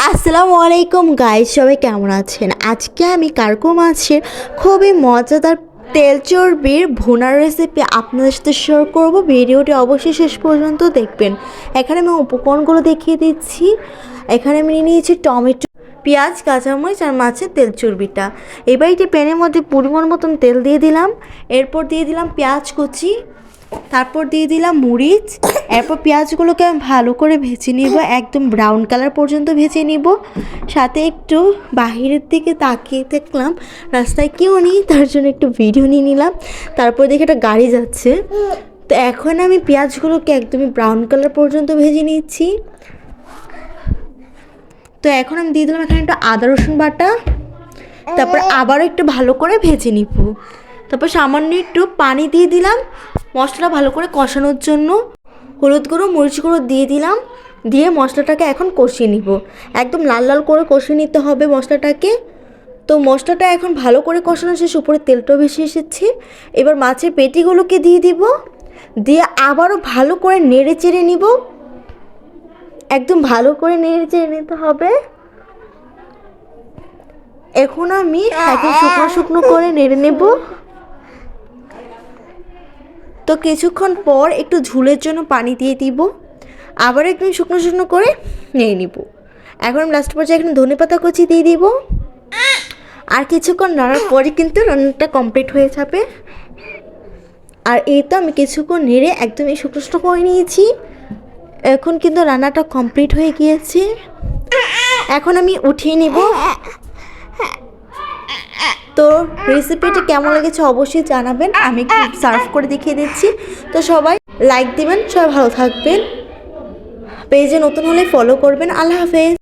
আসসালামু আলাইকুম গাইস, সবাই কেমন আছেন? আজকে আমি কার্গো মাছের খুবই মজাদার তেল চর্বির ভুনার রেসিপি আপনাদের সাথে শেয়ার করব। ভিডিওটি অবশ্যই শেষ পর্যন্ত দেখবেন। এখানে আমি উপকরণগুলো দেখিয়ে দিচ্ছি। এখানে আমি নিয়ে নিয়েছি টমেটো, পেঁয়াজ, কাঁচামরিচ আর মাছের তেল চর্বিটা। এবার একটি প্যানের মধ্যে পরিমাণ মতন তেল দিয়ে দিলাম। এরপর দিয়ে দিলাম পেঁয়াজ কুচি, তারপর দিয়ে দিলাম মরিচ। এরপর পেঁয়াজগুলোকে আমি ভালো করে ভেজে নিব, একদম ব্রাউন কালার পর্যন্ত ভেজে নিব। সাথে একটু বাহিরের দিকে তাকিয়ে দেখলাম রাস্তায় কেউ নেই, তার জন্য একটু ভিডিও নিয়ে নিলাম। তারপর দেখে একটা গাড়ি যাচ্ছে। তো এখন আমি পেঁয়াজগুলোকে একদমই ব্রাউন কালার পর্যন্ত ভেজে নিচ্ছি। তো এখন আমি দিয়ে দিলাম এখানে একটু আদা রসুন বাটা। তারপর আবারও একটু ভালো করে ভেজে নিব। তারপর সামান্য একটু পানি দিয়ে দিলাম মশলা ভালো করে কষানোর জন্য। হলুদ গুঁড়ো, মরিচ গুঁড়ো দিয়ে দিলাম। দিয়ে মশলাটাকে এখন কষিয়ে নিব। একদম লাল লাল করে কষিয়ে নিতে হবে মশলাটাকে। তো মশলাটা এখন ভালো করে কষানো শেষ, উপরে তেলটাও বেশি এসেছে। এবার মাছের পেটিগুলোকে দিয়ে দিব। দিয়ে আবারও ভালো করে নেড়ে চেড়ে নিব। একদম ভালো করে নেড়ে চেড়ে নিতে হবে। এখন আমি একদম শুকনো শুকনো করে নেড়ে নেব। তো কিছুক্ষণ পর একটু ঝোলের জন্য পানি দিয়ে দিব। আবার একদম শুকনো শুকনো করে নিয়ে নিব। এখন আমি লাস্ট পর্যায়ে এখানে ধনেপাতা কুচি দিয়ে দিব। আর কিছুক্ষণ রান্নার পরে কিন্তু রান্নাটা কমপ্লিট হয়ে যাবে। আর এই তো আমি কিছুক্ষণ নেড়ে একদম এই শুকনো শুকনো করে নিয়েছি। এখন কিন্তু রান্নাটা কমপ্লিট হয়ে গিয়েছে। এখন আমি উঠিয়ে নিব। তো রেসিপিটি কেমন লেগেছে অবশ্যই জানাবেন। আমি সার্ভ করে দেখিয়ে দিচ্ছি। তো সবাই লাইক দিবেন, সবাই ভালো থাকবেন। পেজে নতুন হলে ফলো করবেন। আল্লাহ হাফেজ।